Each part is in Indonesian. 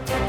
Selamat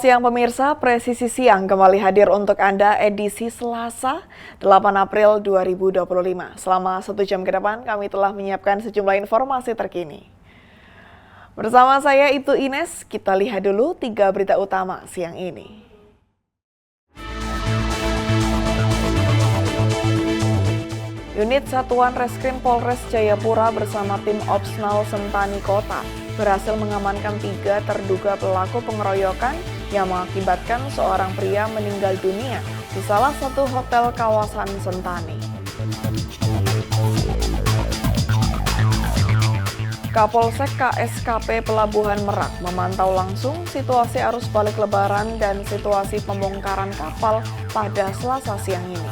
siang pemirsa, Presisi Siang kembali hadir untuk Anda edisi Selasa 8 April 2025. Selama 1 jam ke depan kami telah menyiapkan sejumlah informasi terkini. Bersama saya Ibtu Ines, kita lihat dulu 3 berita utama siang ini. Unit Satuan Reskrim Polres Jayapura bersama tim Opsnal Sentani Kota berhasil mengamankan 3 terduga pelaku pengeroyokan yang mengakibatkan seorang pria meninggal dunia di salah satu hotel kawasan Sentani. Kapolsek KSKP Pelabuhan Merak memantau langsung situasi arus balik Lebaran dan situasi pembongkaran kapal pada Selasa siang ini.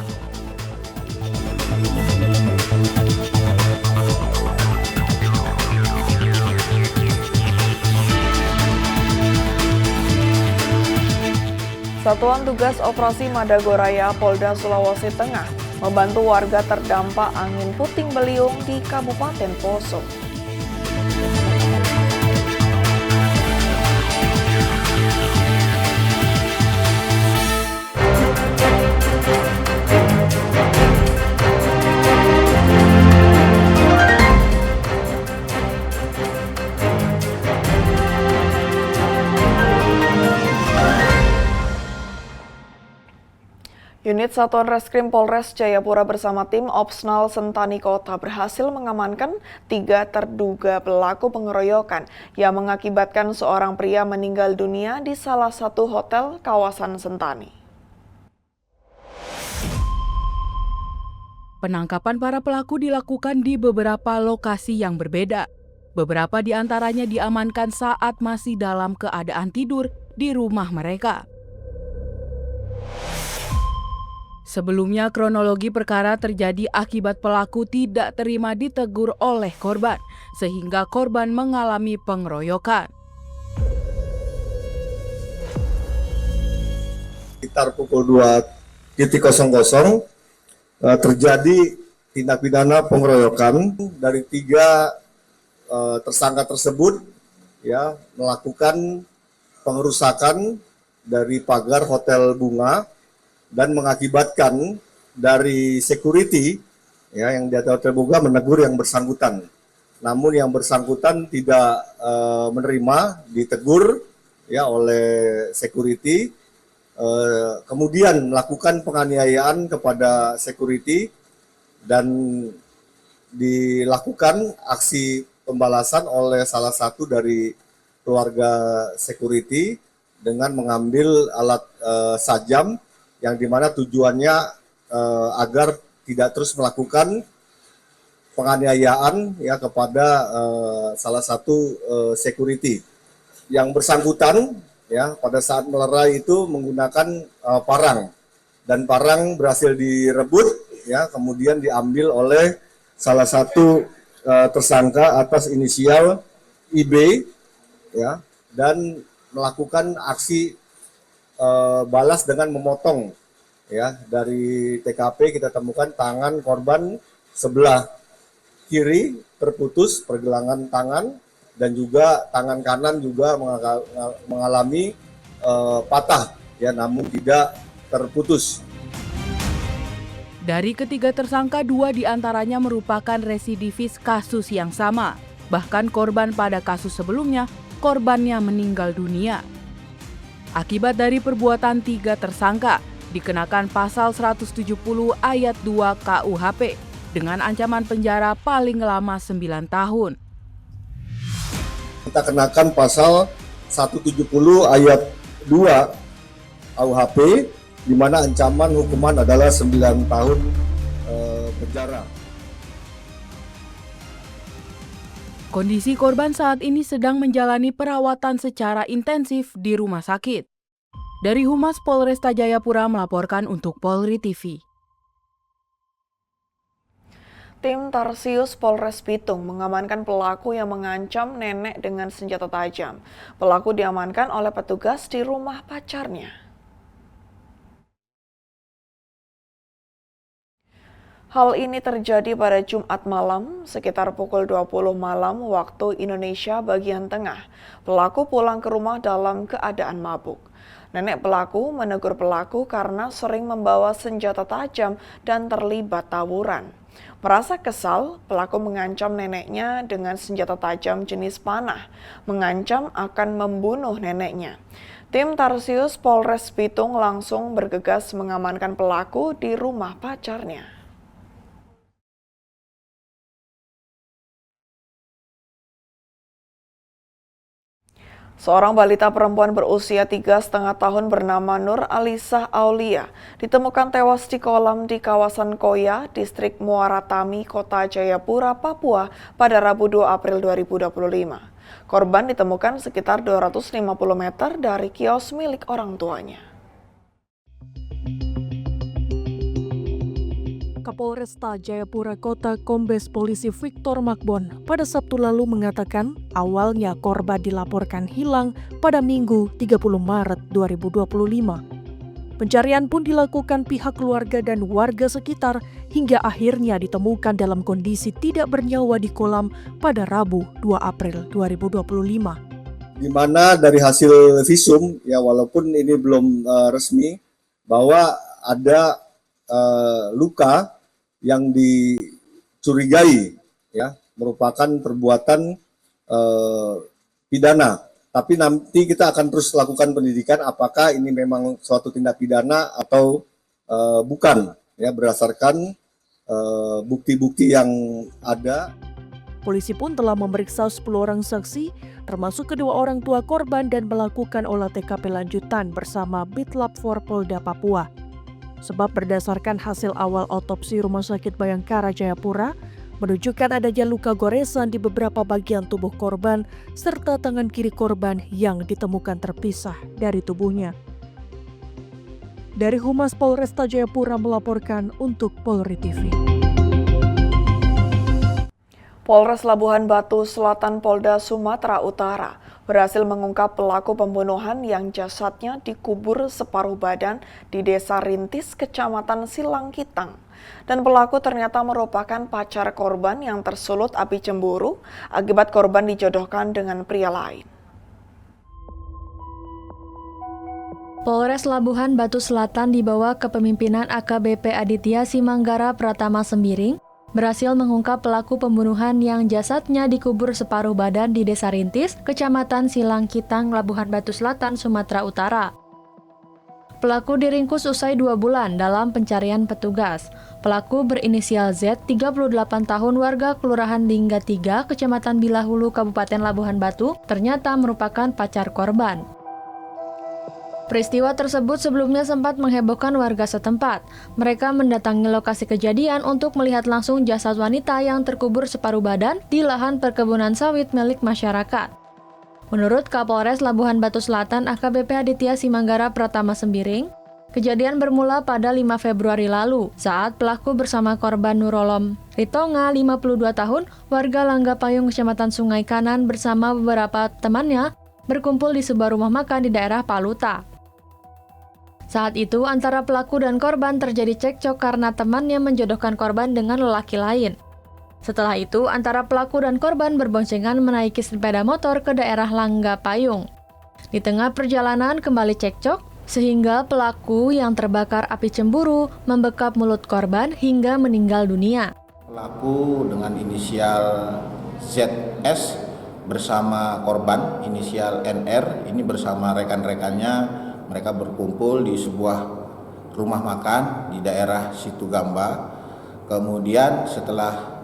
Satuan Tugas Operasi Madagoraya Polda Sulawesi Tengah membantu warga terdampak angin puting beliung di Kabupaten Poso. Unit Satuan Reskrim Polres Jayapura bersama tim Opsnal Sentani Kota berhasil mengamankan 3 terduga pelaku pengeroyokan yang mengakibatkan seorang pria meninggal dunia di salah satu hotel kawasan Sentani. Penangkapan para pelaku dilakukan di beberapa lokasi yang berbeda. Beberapa di antaranya diamankan saat masih dalam keadaan tidur di rumah mereka. Sebelumnya, kronologi perkara terjadi akibat pelaku tidak terima ditegur oleh korban, sehingga korban mengalami pengeroyokan. Sekitar pukul 2.00 terjadi tindak pidana pengeroyokan dari 3 tersangka tersebut ya melakukan pengerusakan dari pagar Hotel Bunga dan mengakibatkan dari security ya yang di atas Hotel Bunga menegur yang bersangkutan. Namun yang bersangkutan tidak menerima, ditegur ya oleh security, kemudian melakukan penganiayaan kepada security dan dilakukan aksi pembalasan oleh salah satu dari keluarga security dengan mengambil alat sajam yang dimana tujuannya agar tidak terus melakukan penganiayaan ya kepada salah satu security. Yang bersangkutan ya pada saat melerai itu menggunakan parang dan parang berhasil direbut ya kemudian diambil oleh salah satu tersangka atas inisial IB ya dan melakukan aksi balas dengan memotong ya dari TKP kita temukan tangan korban sebelah kiri terputus pergelangan tangan dan juga tangan kanan juga mengalami patah ya namun tidak terputus. Dari ketiga tersangka, 2 diantaranya merupakan residivis kasus yang sama. Bahkan korban pada kasus sebelumnya, korbannya meninggal dunia. Akibat dari perbuatan 3 tersangka, dikenakan pasal 170 ayat 2 KUHP dengan ancaman penjara paling lama 9 tahun. Kita kenakan pasal 170 ayat 2 KUHP di mana ancaman hukuman adalah 9 tahun penjara. Kondisi korban saat ini sedang menjalani perawatan secara intensif di rumah sakit. Dari Humas Polresta Jayapura melaporkan untuk Polri TV. Tim Tarsius Polres Bitung mengamankan pelaku yang mengancam nenek dengan senjata tajam. Pelaku diamankan oleh petugas di rumah pacarnya. Hal ini terjadi pada Jumat malam sekitar pukul 20 malam waktu Indonesia bagian tengah. Pelaku pulang ke rumah dalam keadaan mabuk. Nenek pelaku menegur pelaku karena sering membawa senjata tajam dan terlibat tawuran. Merasa kesal, pelaku mengancam neneknya dengan senjata tajam jenis panah, mengancam akan membunuh neneknya. Tim Tarsius Polres Bitung langsung bergegas mengamankan pelaku di rumah pacarnya. Seorang balita perempuan berusia 3,5 tahun bernama Nur Alisah Aulia ditemukan tewas di kolam di kawasan Koya, distrik Muara Tami, Kota Jayapura, Papua pada Rabu 2 April 2025. Korban ditemukan sekitar 250 meter dari kios milik orang tuanya. Kapolresta Jayapura Kota Kombes Polisi Victor Makbon pada Sabtu lalu mengatakan awalnya korban dilaporkan hilang pada Minggu 30 Maret 2025. Pencarian pun dilakukan pihak keluarga dan warga sekitar hingga akhirnya ditemukan dalam kondisi tidak bernyawa di kolam pada Rabu 2 April 2025. Di mana dari hasil visum, ya walaupun ini belum resmi, bahwa ada luka yang dicurigai ya merupakan perbuatan pidana. Tapi nanti kita akan terus lakukan pendidikan apakah ini memang suatu tindak pidana atau bukan ya berdasarkan bukti-bukti yang ada. Polisi pun telah memeriksa 10 orang saksi termasuk kedua orang tua korban dan melakukan olah TKP lanjutan bersama Bitlab 4 Polda Papua. Sebab berdasarkan hasil awal otopsi Rumah Sakit Bayangkara Jayapura menunjukkan adanya luka goresan di beberapa bagian tubuh korban serta tangan kiri korban yang ditemukan terpisah dari tubuhnya. Dari Humas Polresta Jayapura melaporkan untuk Polri TV. Polres Labuhan Batu Selatan Polda Sumatera Utara berhasil mengungkap pelaku pembunuhan yang jasadnya dikubur separuh badan di Desa Rintis, Kecamatan Silangkitang. Dan pelaku ternyata merupakan pacar korban yang tersulut api cemburu akibat korban dijodohkan dengan pria lain. Polres Labuhan Batu Selatan di bawah kepemimpinan AKBP Aditya Simanggara Pratama Sembiring berhasil mengungkap pelaku pembunuhan yang jasadnya dikubur separuh badan di Desa Rintis, Kecamatan Silangkitang, Labuhan Batu Selatan, Sumatera Utara. Pelaku diringkus usai 2 bulan dalam pencarian petugas. Pelaku berinisial Z, 38 tahun, warga Kelurahan Lingga 3, Kecamatan Bilahulu, Kabupaten Labuhan Batu, ternyata merupakan pacar korban. Peristiwa tersebut sebelumnya sempat menghebohkan warga setempat. Mereka mendatangi lokasi kejadian untuk melihat langsung jasad wanita yang terkubur separuh badan di lahan perkebunan sawit milik masyarakat. Menurut Kapolres Labuhan Batu Selatan AKBP Aditya Simanggara Pratama Sembiring, kejadian bermula pada 5 Februari lalu saat pelaku bersama korban Nurolom Ritonga, 52 tahun, warga Langga Payung, Kecamatan Sungai Kanan bersama beberapa temannya berkumpul di sebuah rumah makan di daerah Paluta. Saat itu, antara pelaku dan korban terjadi cekcok karena temannya menjodohkan korban dengan lelaki lain. Setelah itu, antara pelaku dan korban berboncengan menaiki sepeda motor ke daerah Langga Payung. Di tengah perjalanan kembali cekcok, sehingga pelaku yang terbakar api cemburu membekap mulut korban hingga meninggal dunia. Pelaku dengan inisial ZS bersama korban inisial NR ini bersama rekan-rekannya. Mereka berkumpul di sebuah rumah makan di daerah Situgamba. Kemudian setelah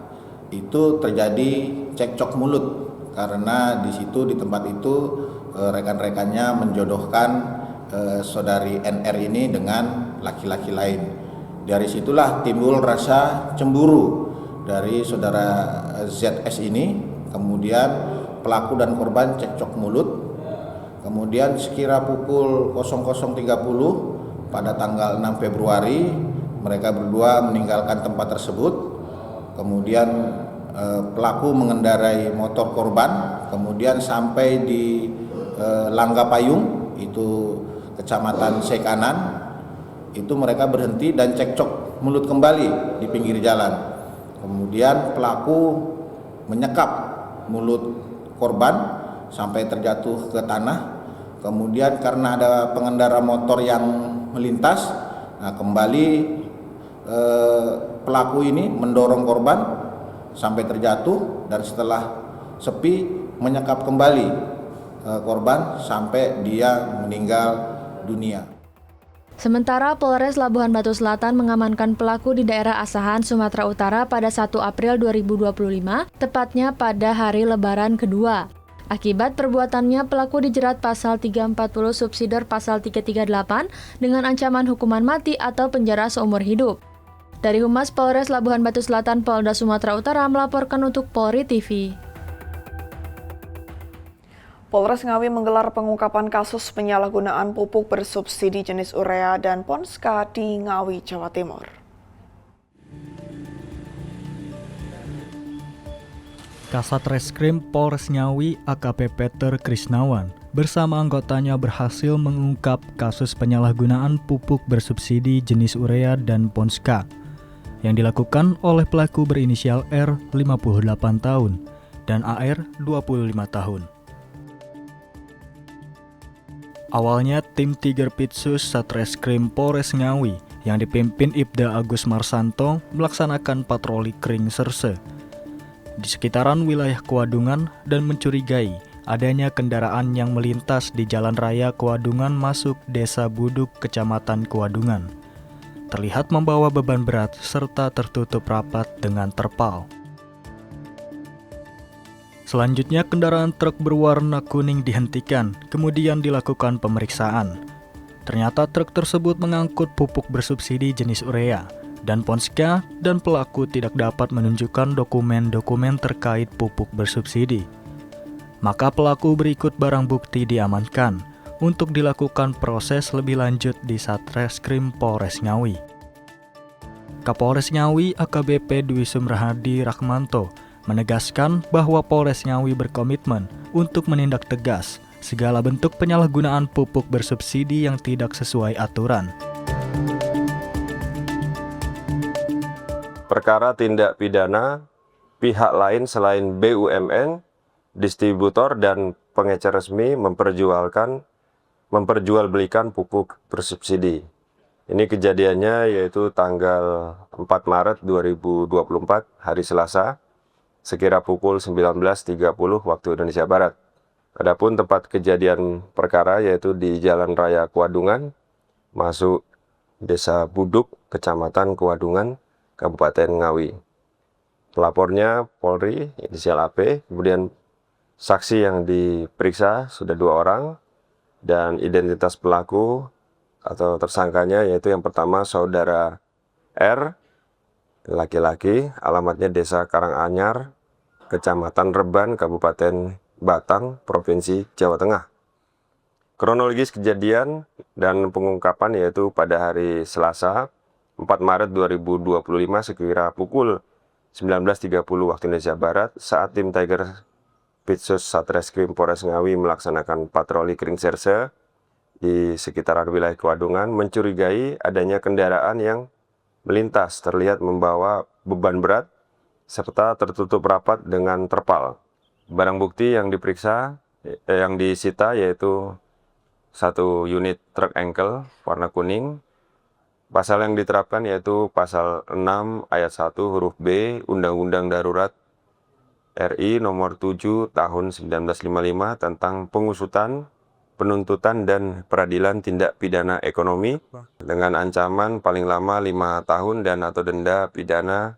itu terjadi cekcok mulut karena di situ di tempat itu rekan-rekannya menjodohkan saudari NR ini dengan laki-laki lain. Dari situlah timbul rasa cemburu dari saudara ZS ini. Kemudian pelaku dan korban cekcok mulut. Kemudian sekira pukul 00.30 pada tanggal 6 Februari mereka berdua meninggalkan tempat tersebut. kemudian pelaku mengendarai motor korban, kemudian sampai di Langga Payung, itu Kecamatan Sekanan, itu mereka berhenti dan cekcok mulut kembali di pinggir jalan. Kemudian pelaku menyekap mulut korban sampai terjatuh ke tanah. Kemudian karena ada pengendara motor yang melintas, kembali pelaku ini mendorong korban sampai terjatuh, dan setelah sepi menyekap kembali korban sampai dia meninggal dunia. Sementara Polres Labuhan Batu Selatan mengamankan pelaku di daerah Asahan, Sumatera Utara pada 1 April 2025, tepatnya pada hari Lebaran kedua. Akibat perbuatannya, pelaku dijerat pasal 340 subsidiar pasal 338 dengan ancaman hukuman mati atau penjara seumur hidup. Dari Humas Polres Labuhan Batu Selatan, Polda Sumatera Utara melaporkan untuk Polri TV. Polres Ngawi menggelar pengungkapan kasus penyalahgunaan pupuk bersubsidi jenis urea dan Ponska di Ngawi, Jawa Timur. Kasat Reskrim Polres Ngawi AKP Peter Krisnawan bersama anggotanya berhasil mengungkap kasus penyalahgunaan pupuk bersubsidi jenis urea dan Ponska yang dilakukan oleh pelaku berinisial R 58 tahun dan AR 25 tahun. Awalnya tim Tiger Pitsus Satreskrim Polres Ngawi yang dipimpin Ibda Agus Marsanto melaksanakan patroli kering serse di sekitaran wilayah Kuadungan dan mencurigai adanya kendaraan yang melintas di Jalan Raya Kuadungan masuk Desa Buduk, Kecamatan Kuadungan. Terlihat membawa beban berat serta tertutup rapat dengan terpal. Selanjutnya kendaraan truk berwarna kuning dihentikan, kemudian dilakukan pemeriksaan. Ternyata truk tersebut mengangkut pupuk bersubsidi jenis urea dan Ponska, dan pelaku tidak dapat menunjukkan dokumen-dokumen terkait pupuk bersubsidi. Maka pelaku berikut barang bukti diamankan untuk dilakukan proses lebih lanjut di Satreskrim Polres Ngawi. Kapolres Ngawi AKBP Dwi Sumrahadi Rahmanto menegaskan bahwa Polres Ngawi berkomitmen untuk menindak tegas segala bentuk penyalahgunaan pupuk bersubsidi yang tidak sesuai aturan. Perkara tindak pidana pihak lain selain BUMN, distributor dan pengecer resmi memperjualbelikan pupuk bersubsidi. Ini kejadiannya yaitu tanggal 4 Maret 2024 hari Selasa sekira pukul 19.30 waktu Indonesia Barat. Adapun tempat kejadian perkara yaitu di Jalan Raya Kuadungan masuk Desa Buduk, Kecamatan Kuadungan, Kabupaten Ngawi. Pelapornya Polri, inisial AP, kemudian saksi yang diperiksa sudah 2 orang, dan identitas pelaku atau tersangkanya yaitu yang pertama Saudara R, laki-laki, alamatnya Desa Karanganyar, Kecamatan Reban, Kabupaten Batang, Provinsi Jawa Tengah. Kronologis kejadian dan pengungkapan yaitu pada hari Selasa 4 Maret 2025 sekira pukul 19.30 waktu Indonesia Barat saat tim Tiger Pitsus Satreskrim Polres Ngawi melaksanakan patroli kering serse di sekitaran wilayah Kuadungan mencurigai adanya kendaraan yang melintas terlihat membawa beban berat serta tertutup rapat dengan terpal. Barang bukti yang diperiksa yang disita yaitu 1 unit truk engkel warna kuning. Pasal yang diterapkan yaitu pasal 6 ayat 1 huruf B Undang-Undang Darurat RI nomor 7 tahun 1955 tentang pengusutan, penuntutan dan peradilan tindak pidana ekonomi dengan ancaman paling lama 5 tahun dan atau denda pidana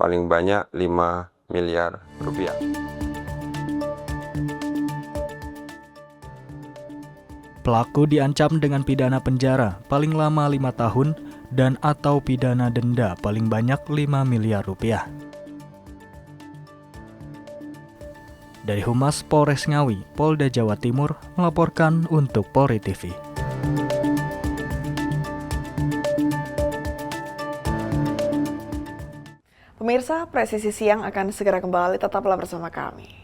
paling banyak 5 miliar rupiah. Pelaku diancam dengan pidana penjara paling lama 5 tahun dan atau pidana denda paling banyak 5 miliar rupiah. Dari Humas Polres Ngawi, Polda Jawa Timur melaporkan untuk Polri TV. Pemirsa pemirsa, Presisi Siang akan segera kembali, tetaplah bersama kami.